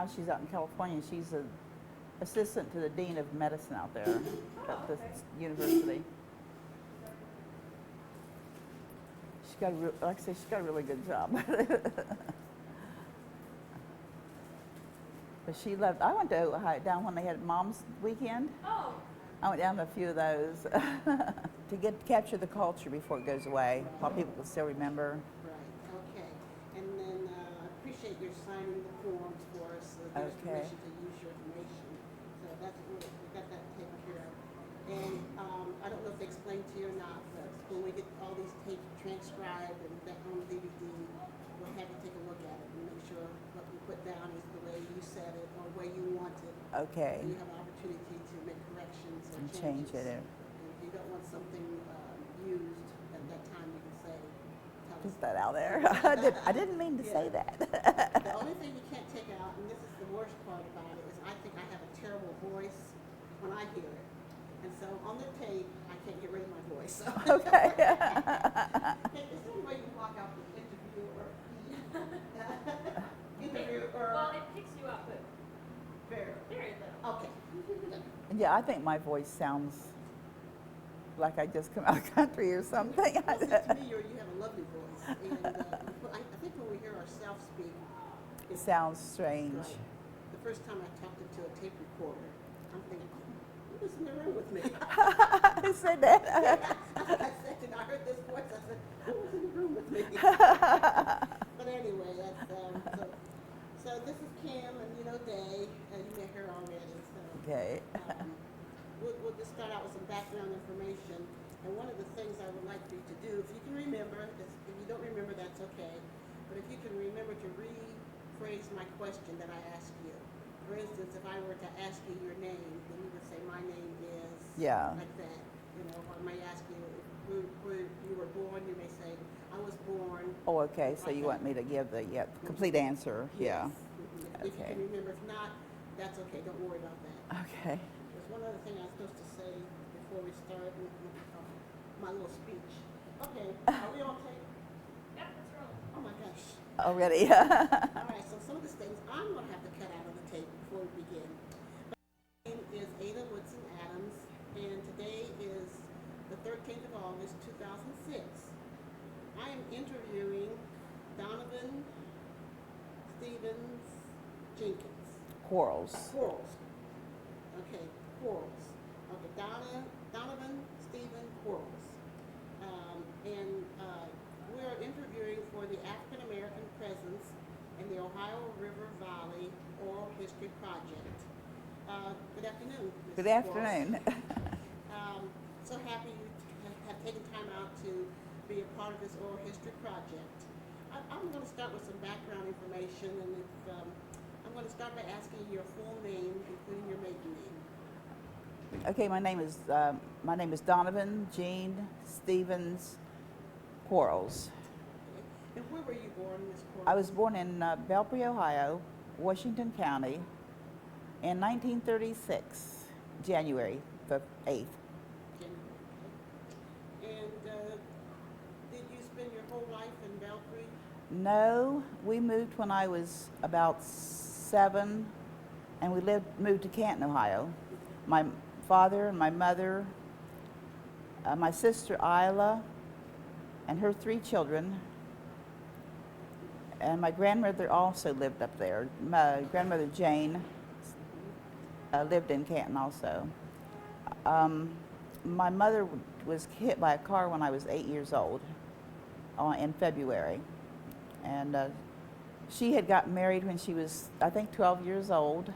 now she's out in California. She's an assistant to the dean of medicine out there at the university. She's got, like I say, she's got a really good job. But she loved. I went to Ohio down when they had Mom's Weekend. Oh. I went down to a few of those to capture the culture before it goes away, while people can still remember. Right. Okay. And then I appreciate your signing the forms for us. So there's permission to use your information. So that's we got that taken care of. And I don't know if they explained to you or not, but when we get all these tapes transcribed and back on DVD, we'll have you take a look at it and make sure what we put down is the way you said it or the way you want it. Okay. So you have an opportunity to make corrections or And changes. change it. And if you don't want something used at that time, you can say, tell us. Put that out there. I didn't mean to say that. The only thing you can't take out, and this is the worst part about it, is I think I have a terrible voice when I hear it. And so on the tape, I can't get rid of my voice. So. Okay. Is there any way you can block out the interview or Well, it picks you up, but very little. okay. Yeah, I think my voice sounds like I just come out of the country or something. Well, see, to me, you have a lovely voice, and I think when we hear ourselves speak, It sounds strange. right. The first time I talked into a tape recorder, I'm thinking, who was in the room with me? Who said that? I said, and I heard this voice. I said, who was in the room with me? But anyway, that's so this is Kim, and you know Day, and you met her already. So Okay. we'll just start out with some background information. And one of the things I would like for you to do, if you can remember, if you don't remember, that's okay. But if you can remember to rephrase my question that I asked you. For instance, if I were to ask you your name, then you would say, my name is, Yeah. like that. You know, or I may ask you where you were born, you may say, I was born. Oh, okay. So you want me to give the complete answer? Yeah. Yes. If you Okay. can remember, if not, that's okay, don't worry about that. Okay. There's one other thing I was supposed to say before we start with my little speech. Okay, are we on tape? Yep, that's rolling. Oh my gosh. Already. All right, so some of these things I'm going to have to cut out of the tape before we begin. My name is Ada Woodson Adams, and today is the 13th of August, 2006. I am interviewing Donnovan Stevens Jenkins. Quarrels. Quarles. Okay, Quarles. Okay, Donnovan Stephen Quarles. We are interviewing for the African American Presence in the Ohio River Valley Oral History Project. Good afternoon, Mrs. Good afternoon. So happy you have taken time out to be a part of this oral history project. I'm going to start with some background information, and I'm going to start by asking your full name, including your maiden name. Okay, my name is Donnovan Jean Stevens Quarles. Okay. And where were you born, Ms. Quarles? I was born in Belpre, Ohio, Washington County, in 1936, January the 8th. And did you spend your whole life in Belpre? No, we moved when I was about 7, and we moved to Canton, Ohio. My father and my mother, my sister Isla, and her 3 children, and my grandmother also lived up there. My grandmother Jane lived in Canton also. My mother was hit by a car when I was 8 years old in February. And she had gotten married when she was, I think, 12 years old.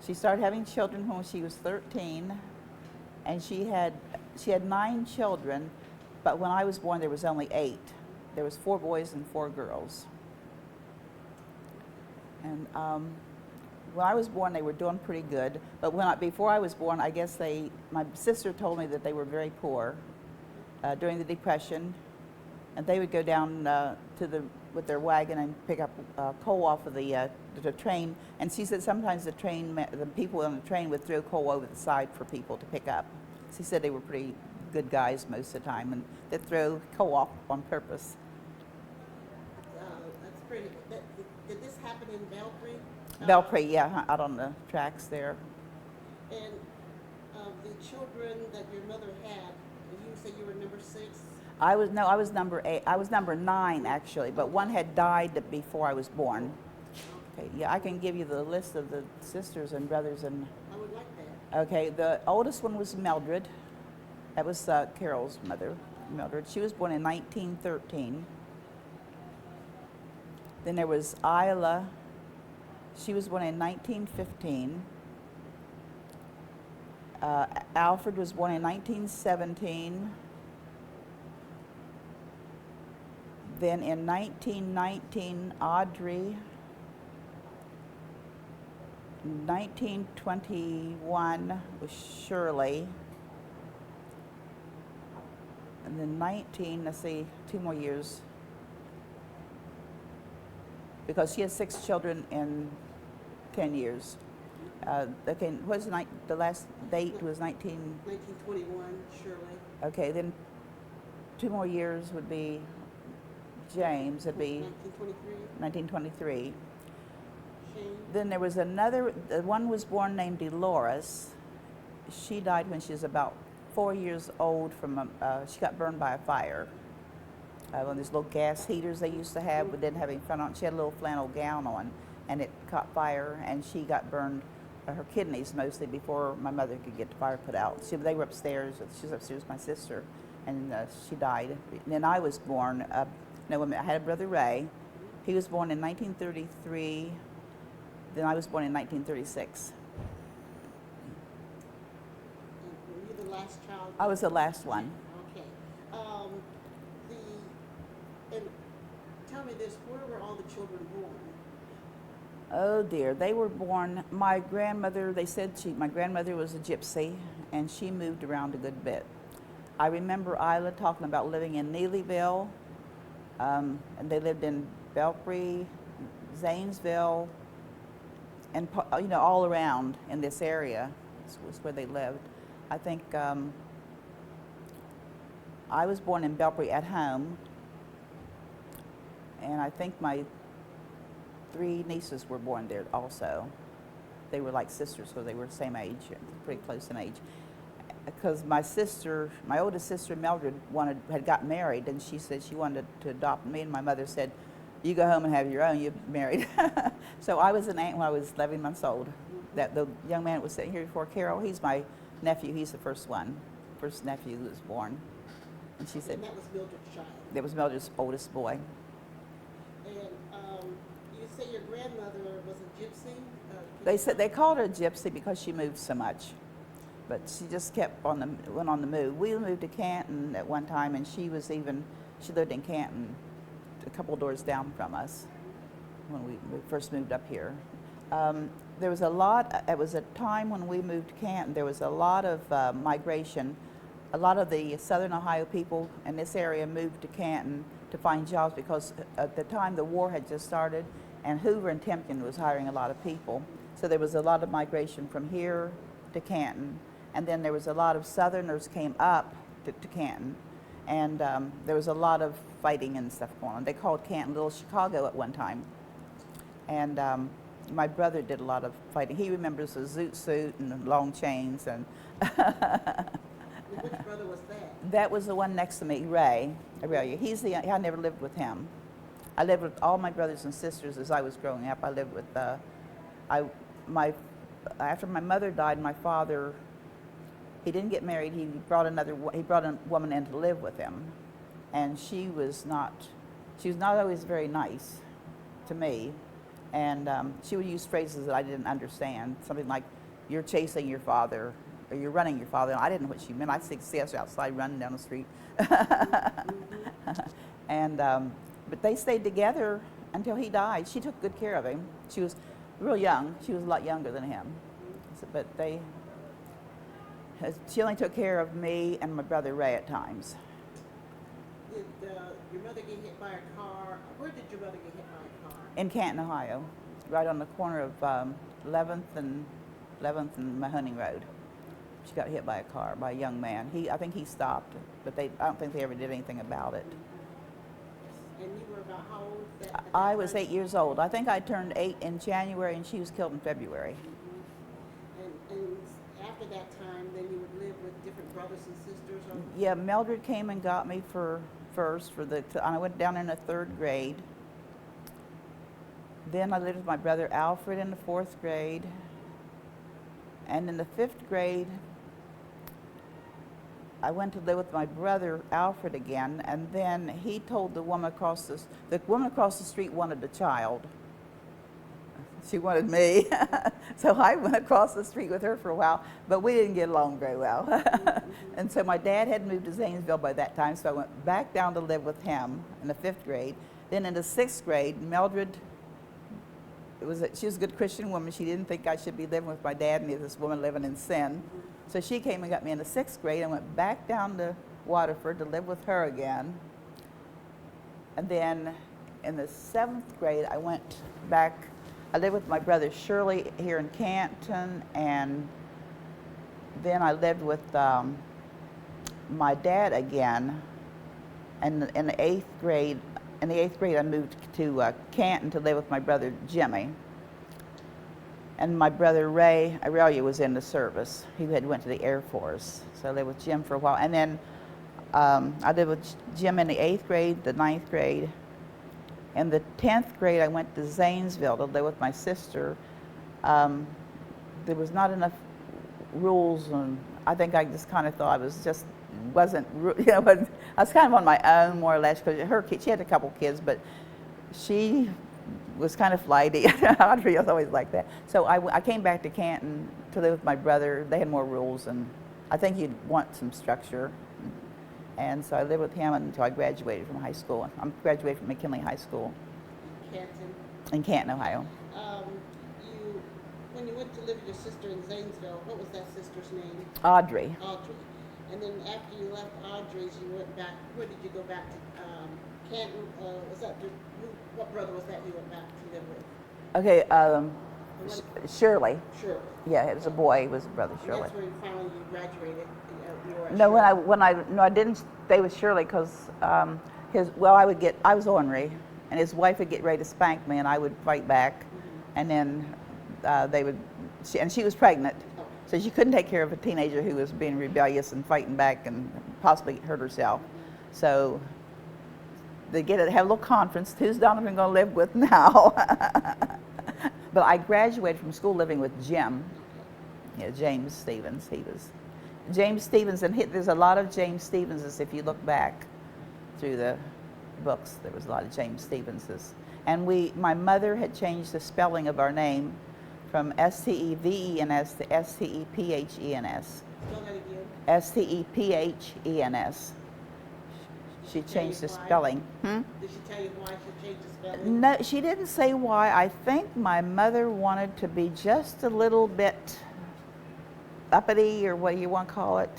She started having children when she was 13. And she had 9 children, but when I was born there was only 8. There was 4 boys and 4 girls. And when I was born, they were doing pretty good. But before I was born, I guess my sister told me that they were very poor during the Depression, and they would go down with their wagon and pick up coal off of the train. And she said sometimes the people on the train would throw coal over the side for people to pick up. She said they were pretty good guys most of the time, and they'd throw coal off on purpose. That's pretty. Did this happen in Belpre? Belpre, yeah, out on the tracks there. And of the children that your mother had, you said you were number 6? I was number 8. I was number 9 actually, but one had died before I was born. Okay, yeah, I can give you the list of the sisters and brothers and. I would like that. Okay, the oldest one was Mildred. That was Carol's mother, Mildred. She was born in 1913. Then there was Isla. She was born in 1915. Alfred was born in 1917. Then in 1919, Audrey. 1921 was Shirley. And then 2 more years. Because she has 6 children in 10 years. Okay, the last date was 1921, Shirley. Okay, then 2 more years would be James, it'd be 1923. Shane. Then there was another, one was born named Dolores. She died when she was about 4 years old from, she got burned by a fire. One of these little gas heaters they used to have, but didn't have any front on. She had a little flannel gown on, and it caught fire, and she got burned, her kidneys mostly, before my mother could get the fire put out. They were upstairs. She was upstairs with my sister, and she died. And then I was born. I had a brother, Ray. He was born in 1933. Then I was born in 1936. Were you the last child? I was the last one. Okay. And tell me this, where were all the children born? Oh dear, they were born, my grandmother, my grandmother was a gypsy, and she moved around a good bit. I remember Isla talking about living in Neelyville, and they lived in Belpre, Zanesville, and all around in this area was where they lived. I think I was born in Belpre at home, and I think my 3 nieces were born there also. They were like sisters, so they were the same age, pretty close in age. Because my oldest sister Mildred had got married, and she said she wanted to adopt me, and my mother said, "You go home and have your own. You're married." So I was an aunt when I was 11 months old. That the young man that was sitting here before Carol, he's my nephew. He's the first nephew who was born. And she said, And that was Mildred's child. that was Mildred's oldest boy. And you say your grandmother was a gypsy? They called her a gypsy because she moved so much, but she just went on the move. We moved to Canton at one time, and she lived in Canton, a couple doors down from us, when we first moved up here. There was it was a time when we moved to Canton, there was a lot of migration. A lot of the Southern Ohio people in this area moved to Canton to find jobs because at the time the war had just started, and Hoover and Temkin was hiring a lot of people. So there was a lot of migration from here to Canton, and then there was a lot of Southerners came up to Canton, and there was a lot of fighting and stuff going on. They called Canton Little Chicago at one time, and my brother did a lot of fighting. He remembers a zoot suit and long chains, and Which brother was that? that was the one next to me, Ray. Aurelia. I never lived with him. I lived with all my brothers and sisters as I was growing up. I lived with after my mother died, my father, he didn't get married. He brought a woman in to live with him, and she was not always very nice to me, and she would use phrases that I didn't understand, something like, "You're chasing your father," or "You're running your father." And I didn't know what she meant. I'd see us outside running down the street. And but they stayed together until he died. She took good care of him. She was real young. She was a lot younger than him. But she only took care of me and my brother Ray at times. Did your mother get hit by a car? Where did your mother get hit by a car? In Canton, Ohio, right on the corner of 11th and Mahoning Road. She got hit by a car, by a young man. I think he stopped, but I don't think they ever did anything about it. And you were about how old at that I was time? 8 years old. I think I turned 8 in January, and she was killed in February. And after that time, then you would live with different brothers and sisters? Or? Yeah, Mildred came and got me I went down in the 3rd grade. Then I lived with my brother Alfred in the 4th grade. And in the 5th grade, I went to live with my brother Alfred again, and then he told the woman across the street wanted a child. She wanted me. So I went across the street with her for a while, but we didn't get along very well. And so my dad had moved to Zanesville by that time, so I went back down to live with him in the 5th grade. Then in the 6th grade, Mildred, she was a good Christian woman. She didn't think I should be living with my dad and this woman living in sin. So she came and got me in the 6th grade. I went back down to Waterford to live with her again. And then in the 7th grade, I went back. I lived with my brother Shirley here in Canton, and then I lived with my dad again. And in the 8th grade, I moved to Canton to live with my brother Jimmy. And my brother Ray Aurelia was in the service. He went to the Air Force. So I lived with Jim for a while. And then I lived with Jim in the 8th grade, the 9th grade. In the 10th grade, I went to Zanesville to live with my sister. There was not enough rules, and I think I just kind of thought I was just, I was kind of on my own more or less, because she had a couple kids, but she was kind of flighty. Audrey was always like that. So I came back to Canton to live with my brother. They had more rules, and I think you'd want some structure. And so I lived with him until I graduated from high school. I graduated from McKinley High School. Canton. In Canton, Ohio. When you went to live with your sister in Zanesville, what was that sister's name? Audrey. Audrey. And then after you left Audrey's, you went back. Where did you go back to? Canton. What brother was that you went back to live with? Okay, Shirley. Sure. Yeah, it was a boy. It was a brother, Shirley. That's when finally you graduated. You were at No, Shirley. I didn't stay with Shirley because I was ornery, and his wife would get ready to spank me, and I would fight back, and then she was pregnant, so she couldn't take care of a teenager who was being rebellious and fighting back and possibly hurt herself. So they have a little conference. Who's Donnovan going to live with now? But I graduated from school living with Jim. Yeah, James Stevens. He was James Stevens, and there's a lot of James Stevenses if you look back through the books. There was a lot of James Stevenses, and my mother had changed the spelling of our name from Stevens to Stephens. Spell that again. Stephens. She changed the spelling. Did she tell you why she changed the spelling? No, she didn't say why. I think my mother wanted to be just a little bit uppity, or what you want to call it,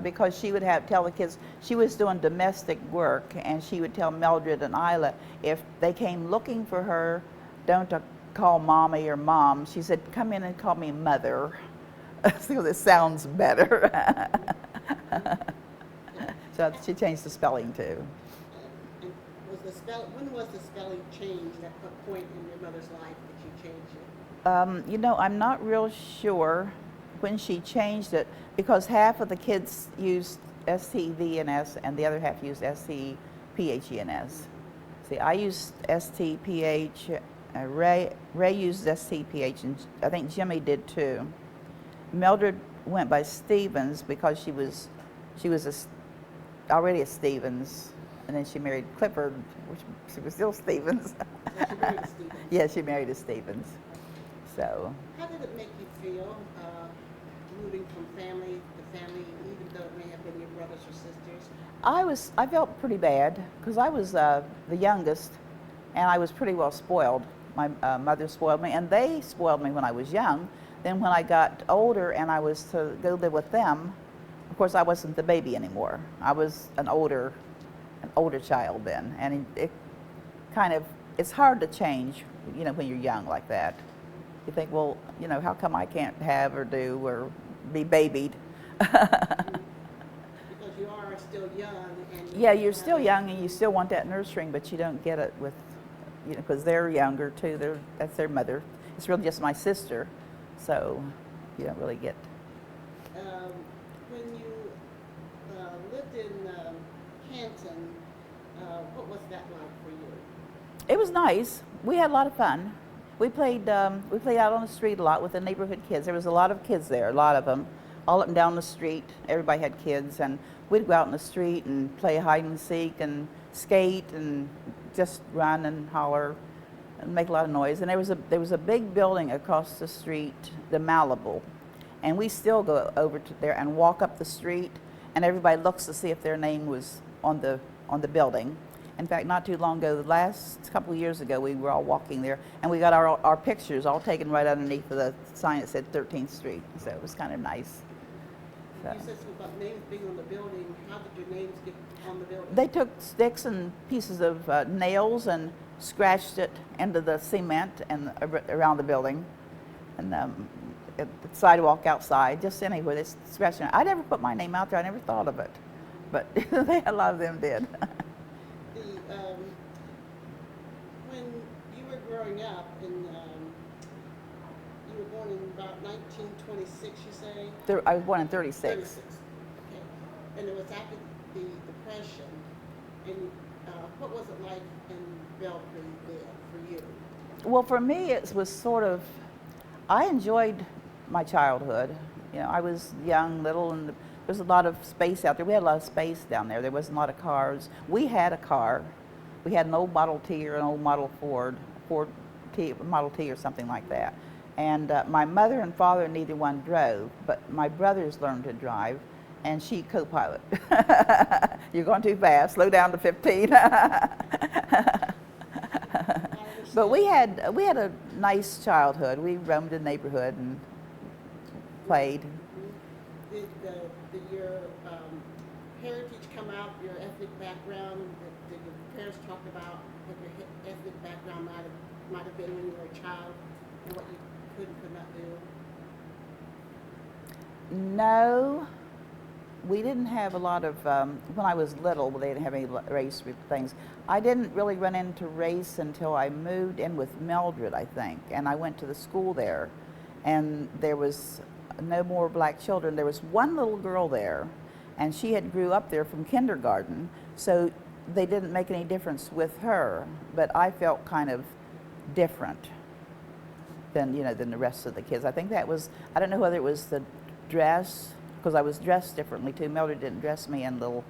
because she would tell the kids, she was doing domestic work, and she would tell Mildred and Isla, if they came looking for her, don't call mommy or mom. She said, come in and call me mother, so it sounds better. So she changed the spelling too. And when was the spelling changed? At what point in your mother's life did you change it? I'm not real sure when she changed it, because half of the kids used Stevens and the other half used Stephens. See, I used STPH, Ray used STPH, and I think Jimmy did too. Mildred went by Stevens because she was already a Stevens, and then she married Clifford, which she was still Stevens. So she married a Stevens. Yeah, she married a Stevens. So. How did it make you feel moving from family to family, even though it may have been your brothers or sisters? I felt pretty bad because I was the youngest, and I was pretty well spoiled. My mother spoiled me, and they spoiled me when I was young. Then when I got older and I was to go live with them, of course I wasn't the baby anymore. I was an older child then, and it's hard to change, when you're young like that. You think, well, how come I can't have or do or be babied? Because you are still young and. Yeah, you're have still that- young and you still want that nurturing, but you don't get it with, because they're younger too. That's their mother. It's really just my sister, so you don't really get. When you lived in Canton, what was that like for you? It was nice. We had a lot of fun. We played out on the street a lot with the neighborhood kids. There was a lot of kids there, a lot of them, all up and down the street. Everybody had kids, and we'd go out in the street and play hide and seek and skate and just run and holler and make a lot of noise. And there was a big building across the street, the Malibu, and we still go over to there and walk up the street, and everybody looks to see if their name was on the building. In fact, not too long ago, the last couple of years ago, we were all walking there, and we got our pictures all taken right underneath of the sign that said 13th Street. So it was kind of nice. So. You said something about names being on the building. How did your names get on the building? They took sticks and pieces of nails and scratched it into the cement and around the building, and at the sidewalk outside, just anywhere they scratched it. I never put my name out there. I never thought of it, but a lot of them did. When you were growing up, and you were born in about 1926, you say? I was born in 36. 36. Okay. And it was after the Depression. And what was it like in Belpre then for you? Well, for me, it was sort of, I enjoyed my childhood. I was young, little, and there was a lot of space out there. We had a lot of space down there. There wasn't a lot of cars. We had a car. We had an old Model T or an old Model Ford T, Model T or something like that. And my mother and father, neither one drove, but my brothers learned to drive, and she co-pilot. You're going too fast. Slow down to 15. But we had a nice childhood. We roamed the neighborhood and played. Did your heritage come out, your ethnic background? Did your parents talk about what your ethnic background might have been when you were a child and what you could and could not do? No, we didn't have a lot of, when I was little, they didn't have any race things. I didn't really run into race until I moved in with Mildred, I think, and I went to the school there, and there was no more black children. There was one little girl there, and she had grew up there from kindergarten, so they didn't make any difference with her, but I felt kind of different than the rest of the kids. I think that was, I don't know whether it was the dress, because I was dressed differently too. Mildred didn't dress me in little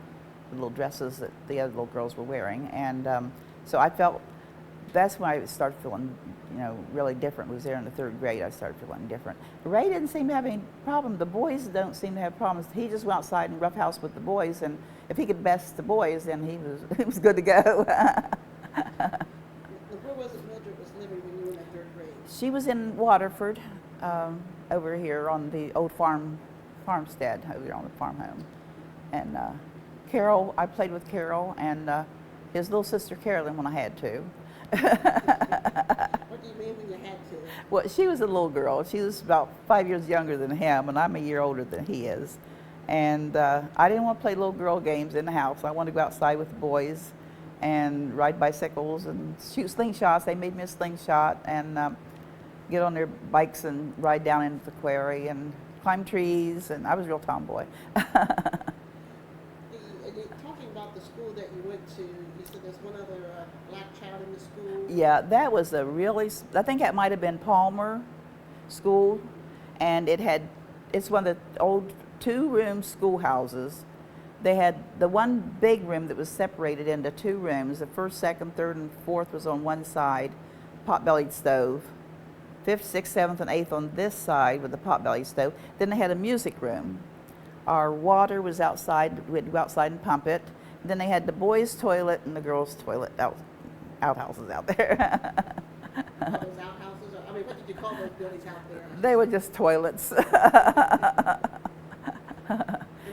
dresses that the other little girls were wearing, and so I felt, that's when I started feeling, really different. Was there in the 3rd grade, I started feeling different. Ray didn't seem to have any problem. The boys don't seem to have problems. He just went outside and roughhouse with the boys, and if he could best the boys, then he was good to go. Where was it Mildred was living when you were in the 3rd grade? She was in Waterford, over here on the old farmstead over there on the farm home. And Carol, I played with Carol and his little sister Carolyn when I had to. What do you mean when you had to? Well, she was a little girl. She was about 5 years younger than him, and I'm a year older than he is. And I didn't want to play little girl games in the house. I wanted to go outside with the boys and ride bicycles and shoot slingshots. They made me a slingshot and get on their bikes and ride down into the quarry and climb trees, and I was a real tomboy. Talking about the school that you went to, you said there's one other black child in the school. Yeah, that was I think that might have been Palmer School, and it's one of the old 2-room schoolhouses. They had the one big room that was separated into 2 rooms. The 1st, 2nd, 3rd, and 4th was on one side, pot-bellied stove. 5th, 6th, 7th, and 8th on this side with the pot-bellied stove. Then they had a music room. Our water was outside. We had to go outside and pump it. Then they had the boys' toilet and the girls' toilet, outhouses out there. Those outhouses? I mean, what did you call those buildings out there? They were just toilets.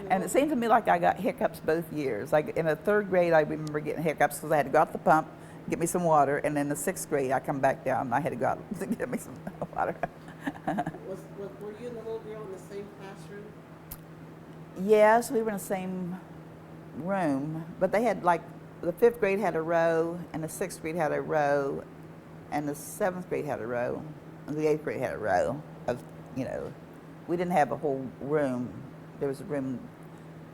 And it seemed to me like I got hiccups both years. Like in the 3rd grade, I remember getting hiccups because I had to go out the pump, get me some water, and then the 6th grade, I come back down and I had to go out to get me some water. Were you and the little girl in the same classroom? Yes, we were in the same room, but they had like, the 5th grade had a row, and the 6th grade had a row, and the 7th grade had a row, and the 8th grade had a row of, we didn't have a whole room. There was a room,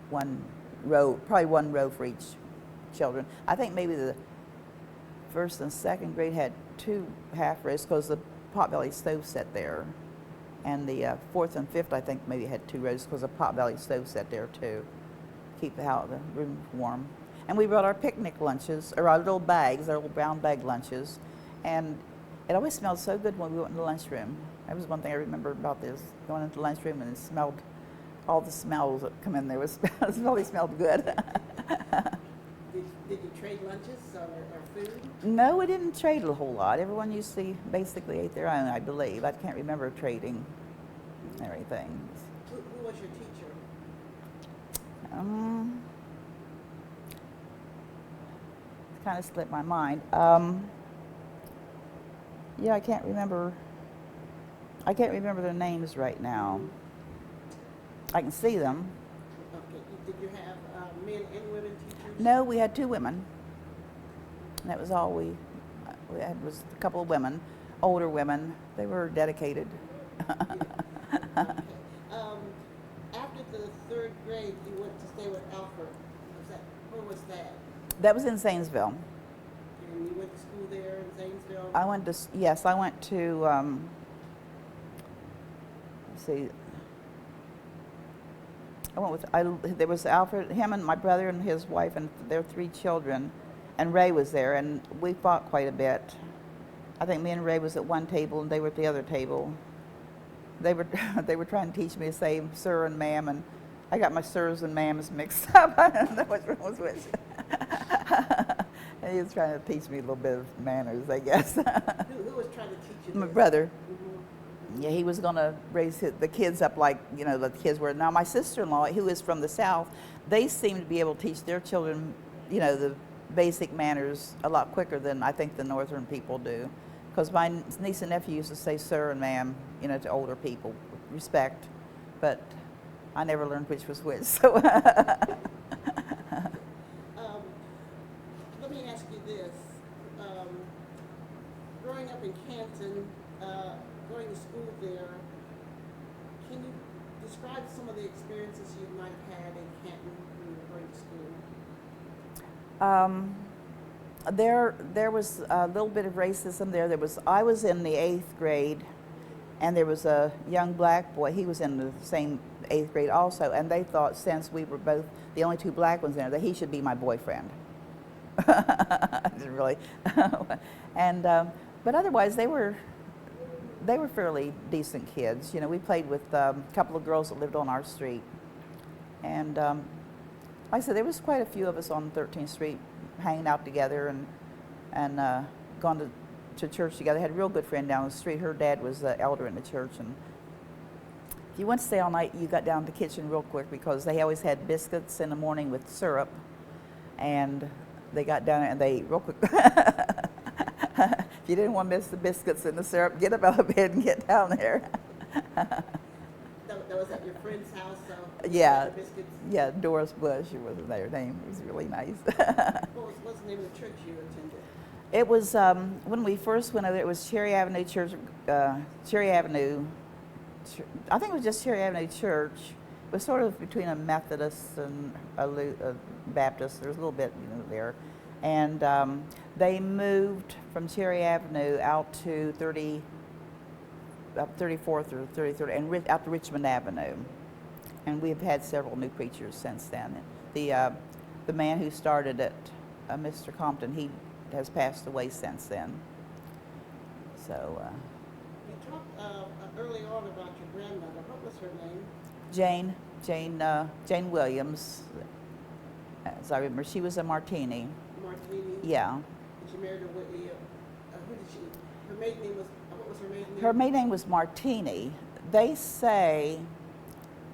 one row, probably one row for each children. I think maybe the 1st and 2nd grade had 2 half rows because the potbelly stove sat there. And the 4th and 5th, I think, maybe had 2 rows because the potbelly stove sat there too. Keep the room warm. And we brought our picnic lunches, or our little bags, our little brown bag lunches. And it always smelled so good when we went in the lunchroom. That was one thing I remember about this, going into the lunchroom and it smelled, all the smells that come in there, it really smelled good. Did you trade lunches or food? No, we didn't trade a whole lot. Everyone usually basically ate their own, I believe. I can't remember trading everything. Who was your teacher? Kind of slipped my mind. Yeah, I can't remember their names right now. I can see them. Okay. Did you have men and women teachers? No, we had 2 women. That was all we had, was a couple of women, older women. They were dedicated. Okay. After the 3rd grade, you went to stay with Alfred. Where was that? That was in Zanesville. And you went to school there in Zanesville? I went to, let's see. There was Alfred, him and my brother and his wife and their 3 children, and Ray was there, and we fought quite a bit. I think me and Ray was at one table and they were at the other table. They were trying to teach me to say sir and ma'am, and I got my sirs and ma'ams mixed up. I don't know which one was which. And he was trying to teach me a little bit of manners, I guess. Who was trying to teach you My this? brother. Mm-hmm. Yeah, he was going to raise the kids up like, the kids were. Now, my sister-in-law, who is from the South, they seem to be able to teach their children, the basic manners a lot quicker than I think the northern people do. Because my niece and nephew used to say sir and ma'am, to older people, respect. But I never learned which was which, so. Let me ask you this. Growing up in Canton, going to school there, can you describe some of the experiences you might have had in Canton when you were going to school? There was a little bit of racism there. I was in the 8th grade, and there was a young black boy. He was in the same 8th grade also, and they thought since we were both the only 2 black ones in there, that he should be my boyfriend. I didn't really. And but otherwise, they were fairly decent kids. We played with a couple of girls that lived on our street, and like I said, there was quite a few of us on 13th Street hanging out together and gone to church together. I had a real good friend down the street. Her dad was the elder in the church, and if you went to stay all night, you got down to the kitchen real quick because they always had biscuits in the morning with syrup, and they got down there and they ate real quick. If you didn't want to miss the biscuits and the syrup, get up out of bed and get down there. That was at your friend's house, so Yeah. the biscuits. Yeah, Doris Bush was their name. It was really nice. What's the name of the church you attended? It was, when we first went over there, it was Cherry Avenue Church, Cherry Avenue, I think it was just Cherry Avenue Church. It was sort of between a Methodist and a Baptist. There was a little bit, there. And they moved from Cherry Avenue out to 34th or 33rd, and out to Richmond Avenue. And we've had several new preachers since then. The man who started it, Mr. Compton, he has passed away since then. So. You talked early on about your grandmother. What was her name? Jane Williams, as I remember. She was a Martini. Martini? Yeah. And she married a Whitley. Who did she? Her maiden name was, what was her maiden name? Her maiden name was Martini. They say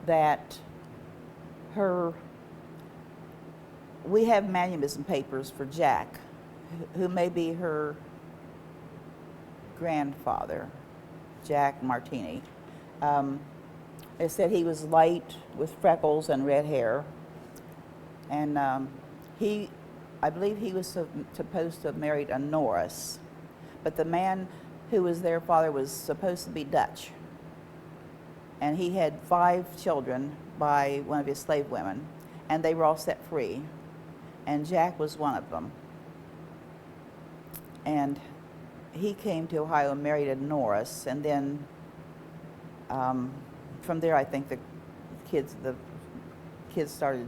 that we have manumism papers for Jack, who may be her grandfather, Jack Martini. They said he was light with freckles and red hair. And I believe he was supposed to have married a Norris, but the man who was their father was supposed to be Dutch. And he had 5 children by one of his slave women, and they were all set free. And Jack was one of them. And he came to Ohio and married a Norris, and then from there I think the kids started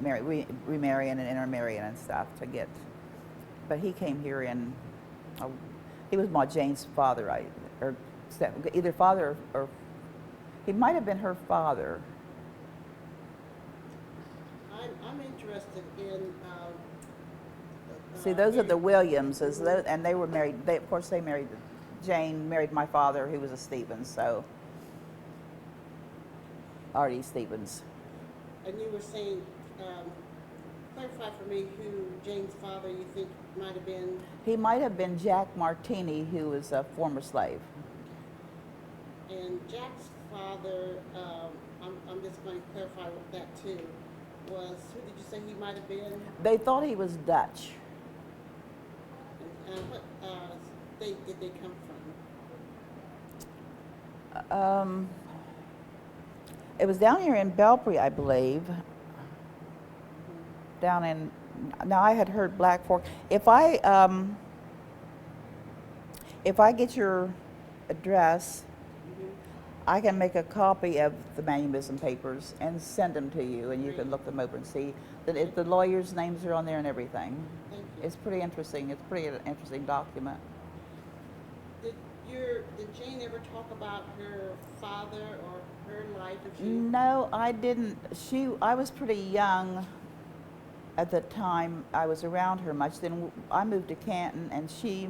remarrying and intermarrying and stuff to get. But he came here he was Ma Jane's father, either father or he might have been her father. I'm interested in. See, those are the Williamses, and they were married. Of course, they married. Jane married my father, who was a Stevens, so R.D. Stevens. And you were saying, clarify for me who Jane's father you think might have been. He might have been Jack Martini, who was a former slave. And Jack's father, I'm just going to clarify with that too, was, who did you say he might have been? They thought he was Dutch. And what state did they come from? It was down here in Belpre, I believe. Down in, now I had heard Black Fork. If I get your address, I can make a copy of the manumission papers and send them to you, and you can look them over and see that if the lawyers' names are on there and everything. Thank you. It's pretty interesting. It's a pretty interesting document. Did Jane ever talk about her father or her life? No, I didn't. I was pretty young at the time I was around her much. Then I moved to Canton, and she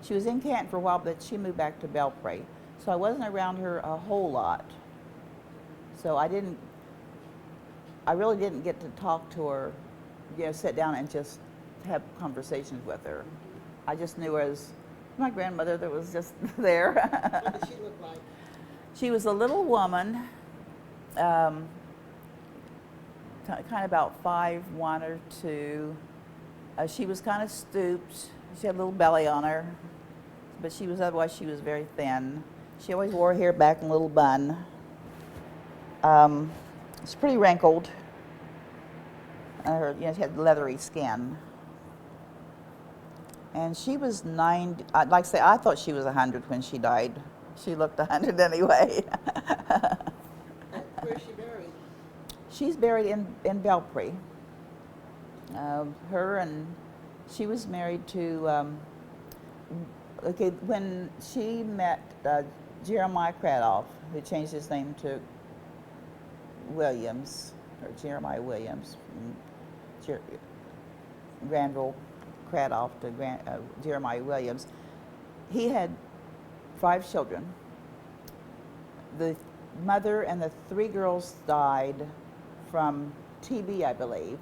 was in Canton for a while, but she moved back to Belpre. So I wasn't around her a whole lot. So I really didn't get to talk to her, sit down and just have conversations with her. I just knew her as my grandmother that was just there. What did she look like? She was a little woman, kind of about 5'1" or 2". She was kind of stooped. She had a little belly on her, but otherwise she was very thin. She always wore her hair back in a little bun. It's pretty wrinkled. She had leathery skin. And she was 90. I'd like to say, I thought she was 100 when she died. She looked 100 anyway. Where is she buried? She's buried in Belpre. She was married to, when she met Jeremiah Cradoff, who changed his name to Williams, or Jeremiah Williams, Granville Cradoff to Jeremiah Williams. He had 5 children. The mother and the 3 girls died from TB, I believe.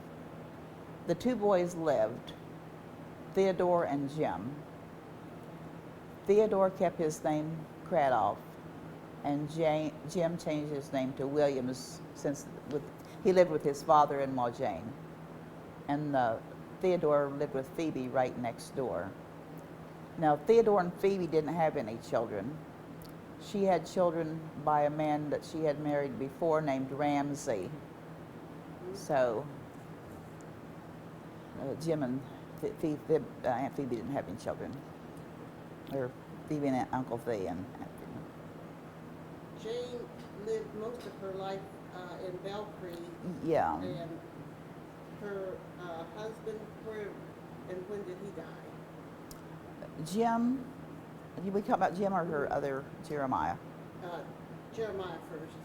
The 2 boys lived, Theodore and Jim. Theodore kept his name Cradoff, and Jim changed his name to Williams he lived with his father-in-law Jane. And Theodore lived with Phoebe right next door. Now, Theodore and Phoebe didn't have any children. She had children by a man that she had married before named Ramsey. So, Jim and Aunt Phoebe didn't have any children. Or Phoebe and Uncle Thea and Aunt Phoebe. Jane lived most of her life in Belpre. Yeah. And her husband, and when did he die? Jim, did we talk about Jim or her other Jeremiah? Jeremiah first.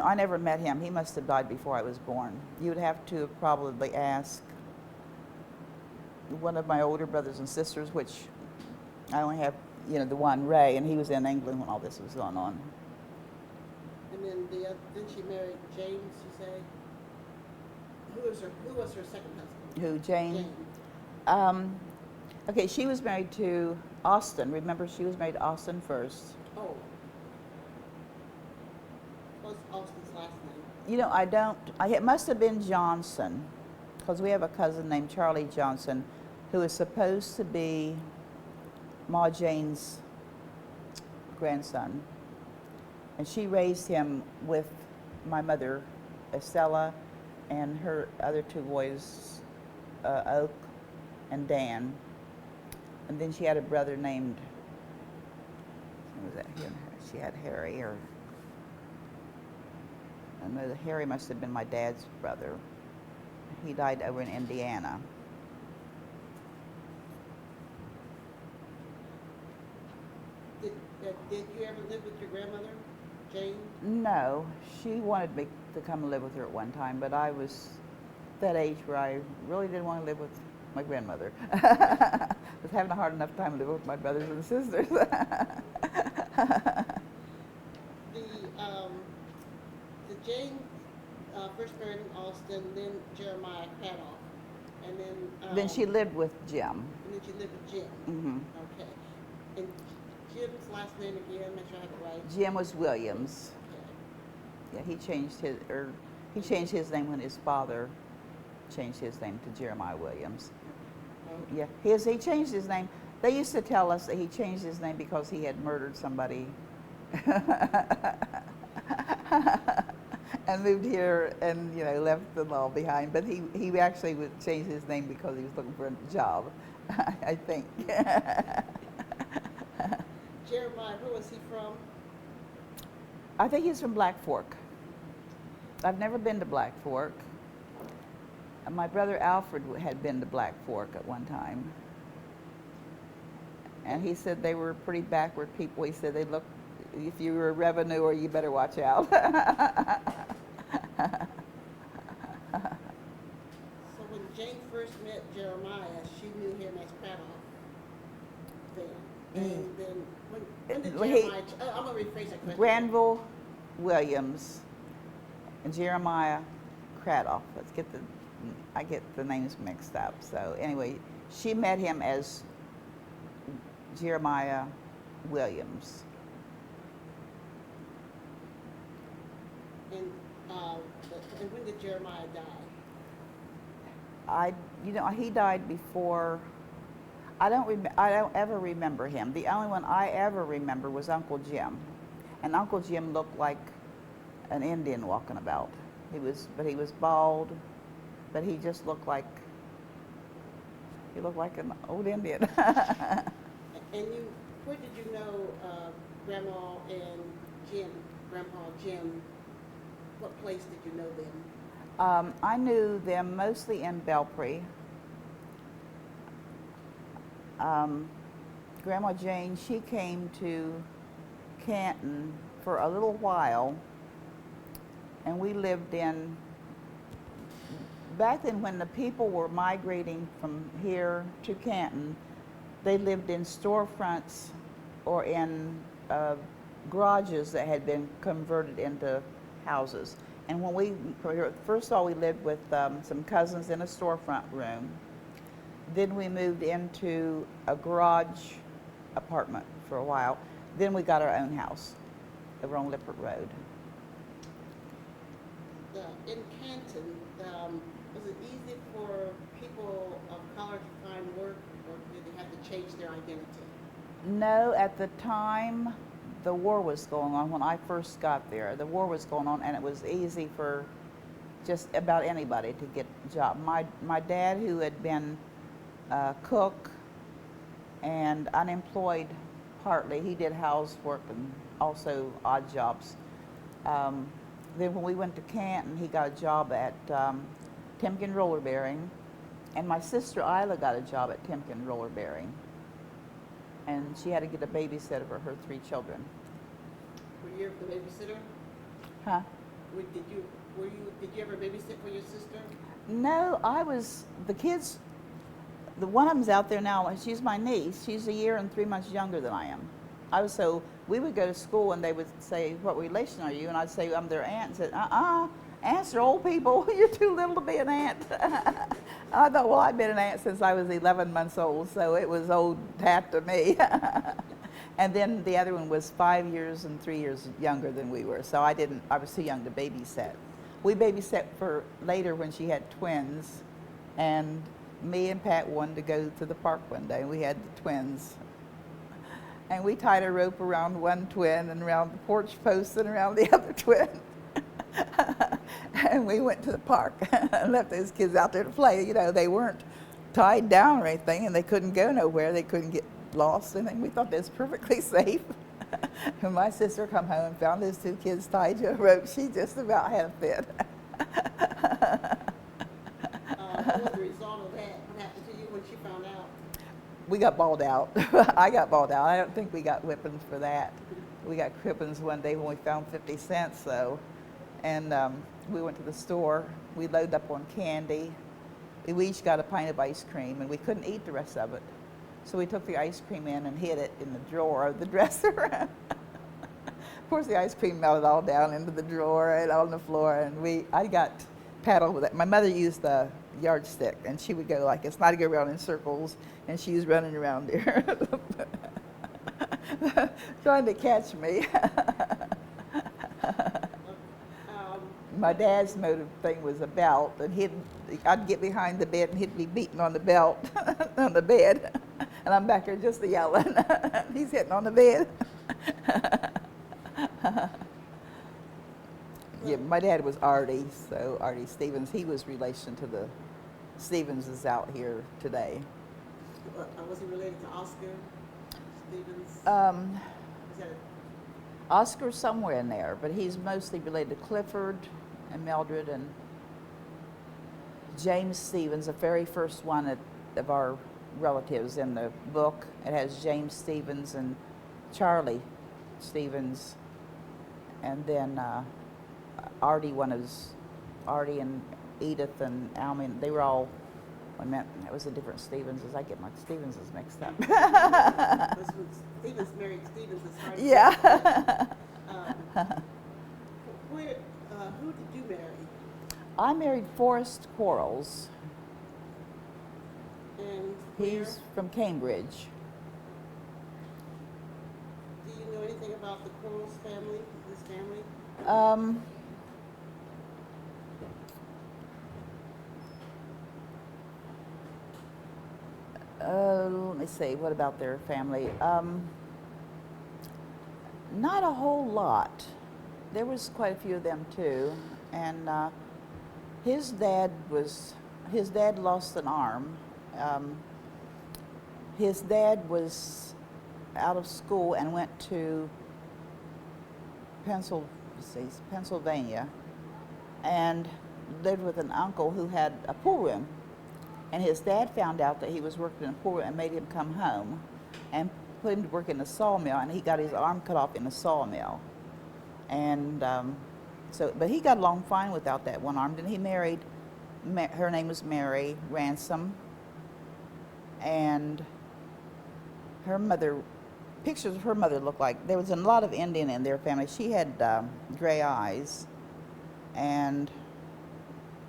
I never met him. He must have died before I was born. You would have to probably ask one of my older brothers and sisters, which I only have, the one, Ray, and he was in England when all this was going on. And then then she married James, you say? Who was her second husband? Who, Jane? Okay, she was married to Austin. Remember, she was married to Austin first. Oh. Was Austin's last name? You know, I don't, it must have been Johnson, because we have a cousin named Charlie Johnson, who is supposed to be Ma Jane's grandson. And she raised him with my mother, Estella, and her other two boys, Oak and Dan. And then she had a brother named, what was that? She had Harry, or I know that Harry must have been my dad's brother. He died over in Indiana. Did you ever live with your grandmother, Jane? No, she wanted me to come and live with her at one time, but I was that age where I really didn't want to live with my grandmother. I was having a hard enough time living with my brothers and sisters. The Jane first married in Austin, then Jeremiah Cradoff, and Then she lived with Jim. And then she lived with Jim. Mm-hmm. Okay. And Jim's last name again? Make sure I have it right. Jim was Williams. Okay. Yeah, he changed his name when his father changed his name to Jeremiah Williams. Okay. Yeah, he changed his name. They used to tell us that he changed his name because he had murdered somebody and moved here and, you know, left them all behind. But he actually would change his name because he was looking for a job, I think. Jeremiah, where was he from? I think he's from Black Fork. I've never been to Black Fork. My brother Alfred had been to Black Fork at one time. And he said they were pretty backward people. He said they looked, if you were a revenuer, you better watch out. So when Jane first met Jeremiah, she knew him as Cradoff then. And then when did Jeremiah, I'm going to rephrase that question. Granville Williams and Jeremiah Cradoff. I get the names mixed up. So anyway, she met him as Jeremiah Williams. And when did Jeremiah die? He died before. I don't ever remember him. The only one I ever remember was Uncle Jim, and Uncle Jim looked like an Indian walking about. He was bald, but he just looked like an old Indian. And where did you know Grandma and Jim, Grandpa Jim? What place did you know them? I knew them mostly in Belpre. Grandma Jane, she came to Canton for a little while, and we lived in, back then when the people were migrating from here to Canton, they lived in storefronts or in garages that had been converted into houses. And when first of all, we lived with some cousins in a storefront room. Then we moved into a garage apartment for a while. Then we got our own house over on Lippert Road. In Canton, was it easy for people of color to find work, or did they have to change their identity? No, at the time the war was going on, when I first got there, the war was going on, and it was easy for just about anybody to get a job. My dad, who had been a cook and unemployed partly, he did housework and also odd jobs. Then when we went to Canton, he got a job at Timken Roller Bearing, and my sister Isla got a job at Timken Roller Bearing, and she had to get a babysitter for her 3 children. Were you ever the babysitter? Huh? Did you ever babysit for your sister? No, the kids, one of them's out there now, she's my niece. She's a year and 3 months younger than I am. We would go to school and they would say, what relation are you? And I'd say, I'm their aunt. And said, aunts are old people. You're too little to be an aunt. I thought, well, I've been an aunt since I was 11 months old, so it was old hat to me. And then the other one was 5 years and 3 years younger than we were, so I was too young to babysit. We babysat for later when she had twins, and me and Pat wanted to go to the park one day. We had the twins. And we tied a rope around one twin and around the porch post and around the other twin. And we went to the park and left those kids out there to play. You know, they weren't tied down or anything, and they couldn't go nowhere. They couldn't get lost, and we thought that was perfectly safe. When my sister come home and found those two kids tied to a rope, she just about had a fit. What was the result of that? What happened to you when she found out? We got bawled out. I got bawled out. I don't think we got whippings for that. We got whippings one day when we found 50 cents, though. And we went to the store. We loaded up on candy. We each got a pint of ice cream, and we couldn't eat the rest of it. So we took the ice cream in and hid it in the drawer of the dresser. Of course, the ice cream melted all down into the drawer and on the floor, and I got paddled with it. My mother used a yardstick, and she would go like this, and I'd go around in circles, and she was running around there trying to catch me. My dad's motive thing was a belt, and I'd get behind the bed and he'd be beating on the belt on the bed, and I'm back there just yelling. He's hitting on the bed. Yeah, my dad was Artie, so Artie Stevens. He was relation to the Stevenses out here today. Was he related to Oscar Stevens? Is that Oscar's somewhere in there, but he's mostly related to Clifford and Mildred and James Stevens, the very first one of our relatives in the book. It has James Stevens and Charlie Stevens, and then Artie, Artie and Edith and Almy. They were all, that was a different Stevenses. I get my Stevenses mixed up. Stevens married Stevens is hard. Yeah. Who did you marry? I married Forrest Quarles. And He's from Cambridge. Do you know anything about the Quarles family, this family? Let me see, what about their family? Not a whole lot. There was quite a few of them too, and his dad lost an arm. His dad was out of school and went to Pennsylvania and lived with an uncle who had a pool room. And his dad found out that he was working in a pool room and made him come home and put him to work in a sawmill, and he got his arm cut off in a sawmill. And but he got along fine without that one arm. Then he married, her name was Mary Ransom, and her mother, pictures of her mother looked like, there was a lot of Indian in their family. She had gray eyes, and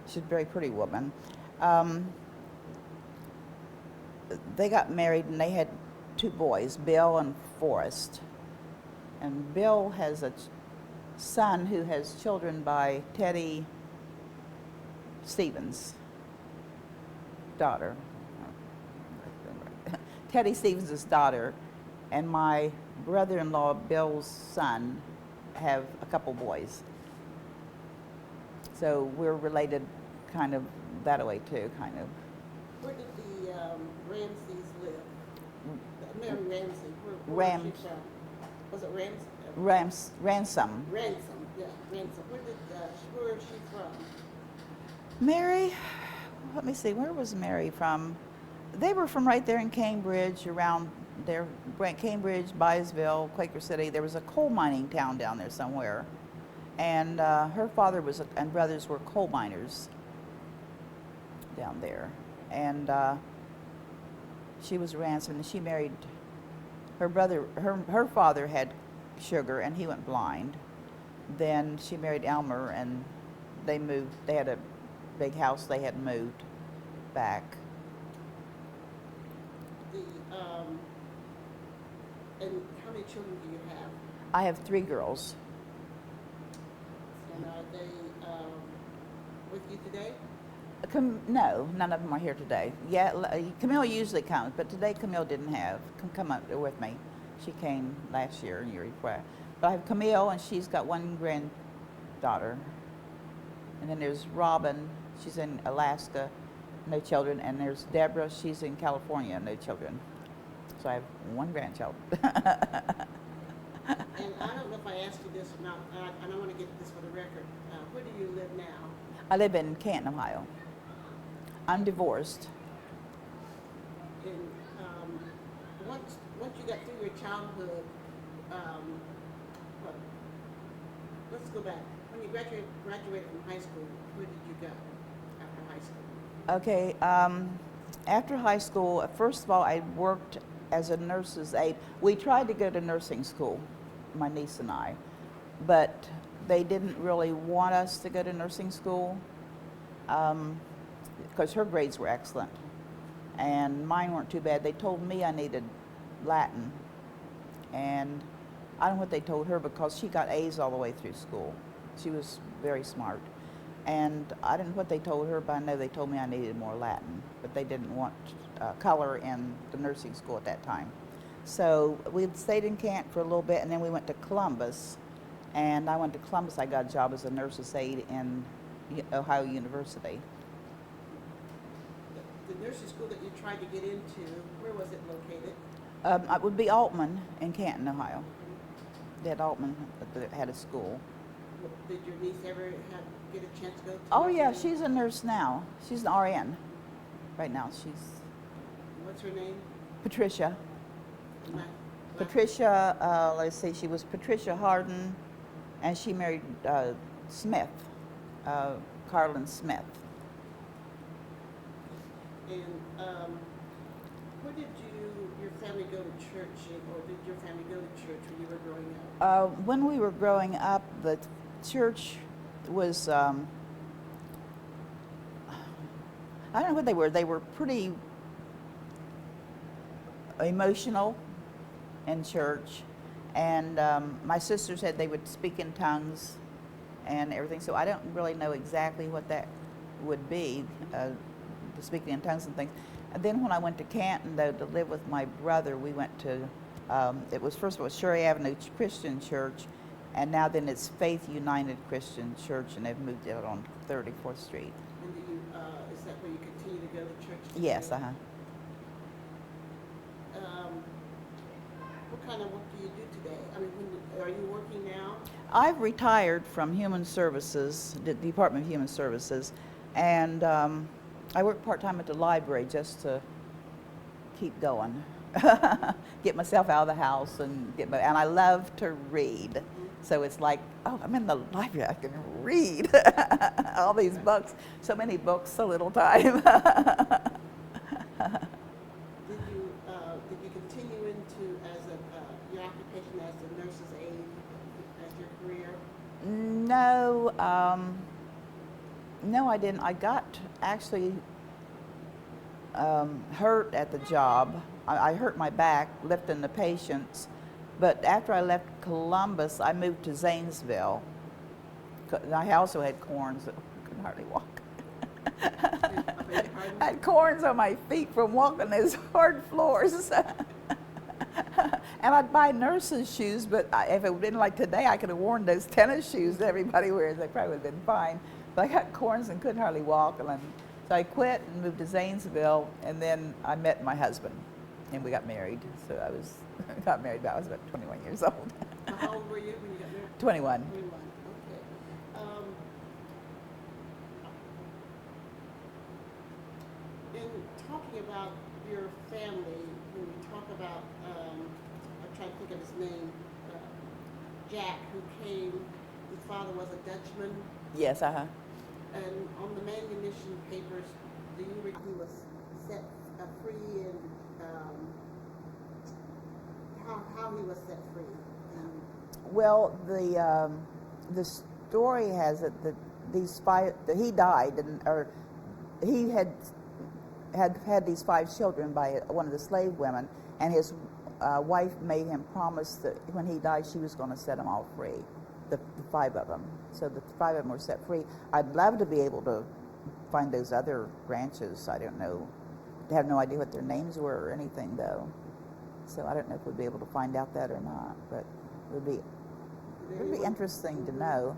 she's a very pretty woman. They got married and they had two boys, Bill and Forrest. And Bill has a son who has children by Teddy Stevens' daughter. Teddy Stevens' daughter, and my brother-in-law, Bill's son, have a couple boys. So we're related kind of that way too, kind of. Where did the Ramseys live? Mary Ramsey. Where was she from? Was it Ramsey? Ransom. Ransom, yeah, Ransom. Where is she from? Mary, let me see, where was Mary from? They were from right there in Cambridge, around there, Cambridge, Byesville, Quaker City. There was a coal mining town down there somewhere. And her father and brothers were coal miners down there. And she was Ransom, and she married her brother. Her father had sugar, and he went blind. Then she married Elmer, and they moved. They had a big house. They had moved back. And how many children do you have? I have 3 girls. And are they with you today? No, none of them are here today. Yeah, Camille usually comes, but today Camille didn't come up there with me. She came last year and year before. But I have Camille, and she's got 1 granddaughter. And then there's Robin, she's in Alaska, no children. And there's Deborah, she's in California, no children. So I have 1 grandchild. And I don't know if I asked you this or not, and I want to get this for the record. Where do you live now? I live in Canton, Ohio. I'm divorced. And once you got through your childhood, what, let's go back. When you graduated from high school, where did you go after high school? Okay, after high school, first of all, I worked as a nurse's aide. We tried to go to nursing school, my niece and I, but they didn't really want us to go to nursing school because her grades were excellent and mine weren't too bad. They told me I needed Latin, and I don't know what they told her because she got A's all the way through school. She was very smart. And I don't know what they told her, but I know they told me I needed more Latin, but they didn't want color in the nursing school at that time. So we stayed in Canton for a little bit, and then we went to Columbus. And I went to Columbus. I got a job as a nurse's aide in Ohio University. The nursing school that you tried to get into, where was it located? It would be Altman in Canton, Ohio. They had Altman that had a school. Did your niece ever get a chance to go to? Oh yeah, nursing? she's a nurse now. She's an RN right now. She's What's her name? Patricia. La- Patricia, let's see, she was Patricia Harden, and she married Smith, Carlin Smith. And where did your family go to church, or did your family go to church when you were growing up? When we were growing up, the church was, I don't know what they were. They were pretty emotional in church. And my sister said they would speak in tongues and everything. So I don't really know exactly what that would be, the speaking in tongues and things. And then when I went to Canton, though, to live with my brother, we went to, it was first of all Shirley Avenue Christian Church, and now then it's Faith United Christian Church, and they've moved it on 34th Street. And do you, is that where you continue to go to church today? Yes, uh-huh. What kind of work do you do today? I mean, are you working now? I've retired from Human Services, the Department of Human Services, and I work part-time at the library just to keep going, get myself out of the house and and I love to read. So it's like, oh, I'm in the library, I can read all these books, so many books, so little time. Did you continue into your occupation as a nurse's aide as your career? No, no, I didn't. I got actually hurt at the job. I hurt my back lifting the patients, but after I left Columbus, I moved to Zanesville. I also had corns that couldn't hardly walk. I had corns on my feet from walking those hard floors. And I'd buy nurse's shoes, but if it had been like today, I could have worn those tennis shoes that everybody wears. They probably would have been fine. But I got corns and couldn't hardly walk. So I quit and moved to Zanesville, and then I met my husband, and we got married. So I got married when I was about 21 years old. How old were you when you got married? 21. 21, okay. In talking about your family, when you talk about, I'm trying to think of his name, Jack, who came, his father was a Dutchman, Yes, uh-huh. and on the manumission papers, do you read he was set free and how he was set free? Well, the story has it that that he died, or he had these 5 children by one of the slave women, and his wife made him promise that when he died, she was going to set them all free, the 5 of them. So the 5 of them were set free. I'd love to be able to find those other ranches. I don't know. I have no idea what their names were or anything, though. So I don't know if we'd be able to find out that or not, but it would be interesting to know.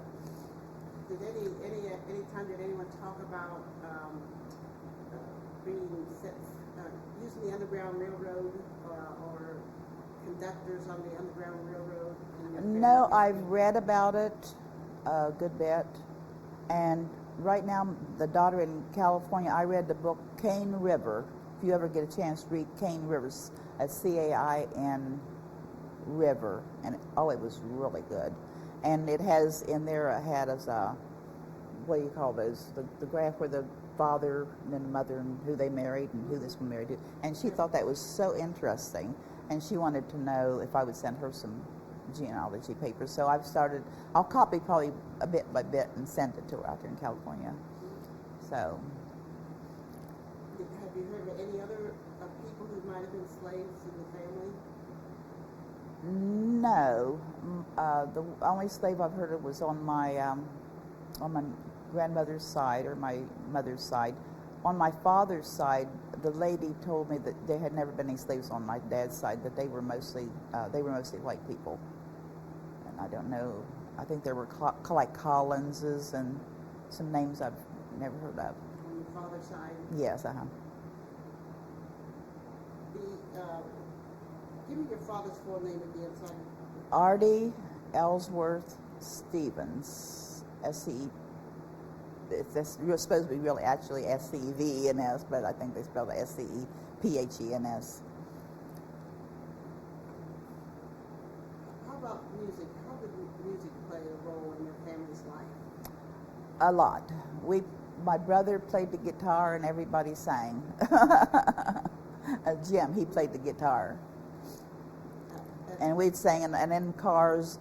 Did any time did anyone talk about using the Underground Railroad or conductors on the Underground Railroad? No, I've read about it a good bit, and right now the daughter in California, I read the book Cane River. If you ever get a chance to read Cane Rivers, CAIN River, and it was really good. And it has in there what do you call those? The graph where the father and then the mother and who they married and who this one married to. And she thought that was so interesting, and she wanted to know if I would send her some genealogy papers. So I'll copy probably a bit by bit and send it to her out there in California. So. Have you heard of any other people who might have been slaves in the family? No. The only slave I've heard of was on my grandmother's side or my mother's side. On my father's side, the lady told me that there had never been any slaves on my dad's side, that they were mostly white people. And I don't know. I think there were like Collinses and some names I've never heard of. On your father's side? Yes, Give me your father's full name again, sorry. Artie Ellsworth Stevens, S-C-E. You're supposed to be really actually S-C-E-V-E-N-S, but I think they spell it S-C-E-P-H-E-N-S. How about music? How did music play a role in your family's life? A lot. My brother played the guitar and everybody sang. Jim, he played the guitar. And we'd sing, and in the cars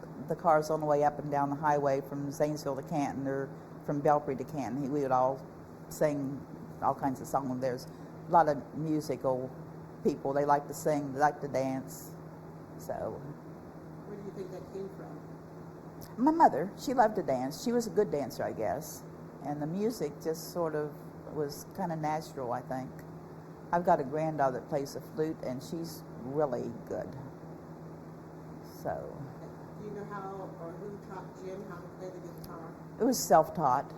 on the way up and down the highway from Zanesville to Canton or from Belpre to Canton, we would all sing all kinds of songs. There's a lot of musical people. They like to sing, they like to dance. So. Where do you think that came from? My mother, she loved to dance. She was a good dancer, I guess. And the music just sort of was kind of natural, I think. I've got a granddaughter that plays the flute, and she's really good. So. Do you know how or who taught Jim how to play the guitar? It was self-taught.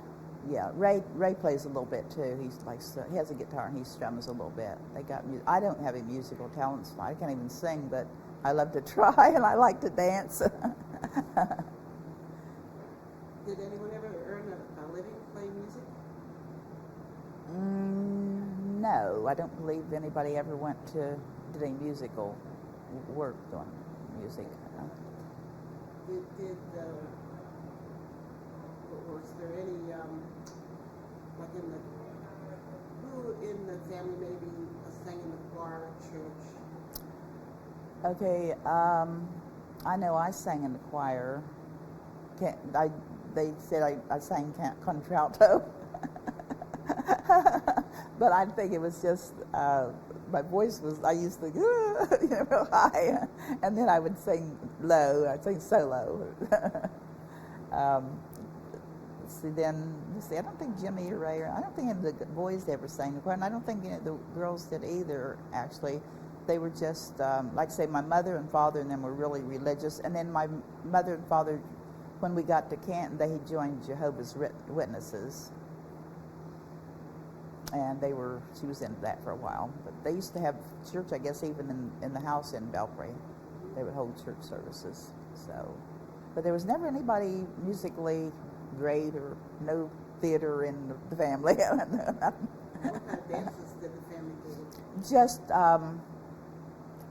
Yeah, Ray plays a little bit too. He has a guitar and he strums a little bit. They got I don't have any musical talents. I can't even sing, but I love to try and I like to dance. Did anyone ever earn a living playing music? No, I don't believe anybody ever did any musical work doing music. Was there any, who in the family maybe sang in the choir at church? Okay, I know I sang in the choir. They said I sang contralto. But I think it was just, my voice was, I used to, real high, and then I would sing low. I'd sing solo. I don't think Jimmy or Ray, I don't think any of the boys ever sang the choir, and I don't think any of the girls did either, actually. They were just, like I say, my mother and father and them were really religious, and then my mother and father, when we got to Canton, they had joined Jehovah's Witnesses. And she was into that for a while. But they used to have church, I guess, even in the house in Belpre. They would hold church services. So, but there was never anybody musically great or no theater in the family. What kind of dances did the family do? Just,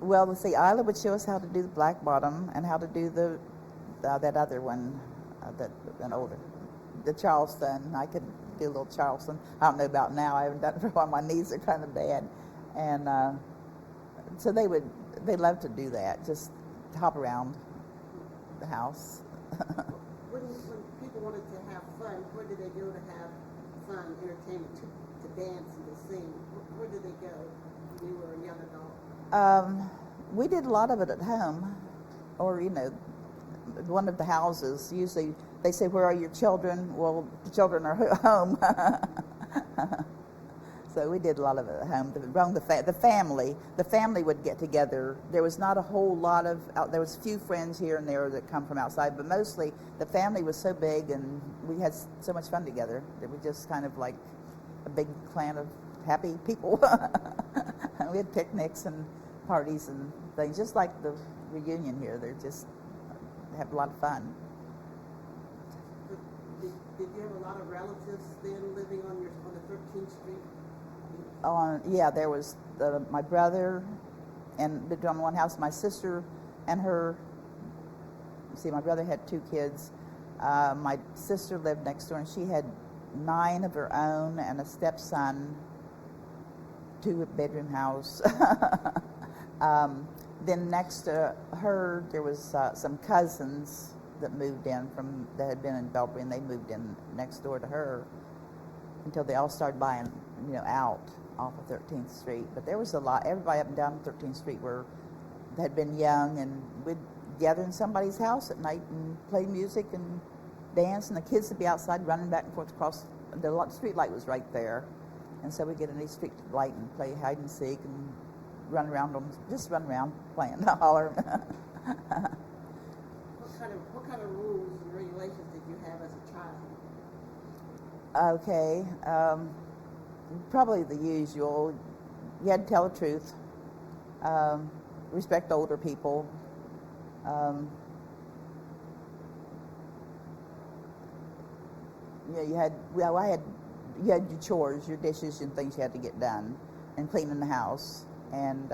let's see, Isla would show us how to do the black bottom and how to do that other one, the Charleston. I could do a little Charleston. I don't know about now. I haven't done it for a while. My knees are kind of bad. And so they loved to do that, just hop around the house. When people wanted to have fun, where did they go to have fun, entertainment, to dance and to sing? Where did they go when you were a young adult? We did a lot of it at home, or one of the houses. Usually they say, "Where are your children?" Well, the children are home. So we did a lot of it at home. The family would get together. There was not a whole lot of, there was a few friends here and there that come from outside, but mostly the family was so big and we had so much fun together. It was just kind of like a big clan of happy people. We had picnics and parties and things, just like the reunion here. They have a lot of fun. Did you have a lot of relatives then living on the 13th Street? Yeah, there was my brother and lived on one house. My sister and her. See, my brother had 2 kids. My sister lived next door, and she had 9 of her own and a stepson. 2-bedroom house. Then next to her, there was some cousins that moved in that had been in Belpre, and they moved in next door to her until they all started buying, out off of 13th Street. But there was a lot. Everybody up and down 13th Street had been young, and we'd gather in somebody's house at night and play music and dance, and the kids would be outside running back and forth across. The street light was right there, and so we'd get in the street light and play hide and seek and run around playing holler. What kind of rules and regulations did you have as a child? Okay, probably the usual. You had to tell the truth, respect older people. You had your chores, your dishes and things you had to get done, and cleaning the house. And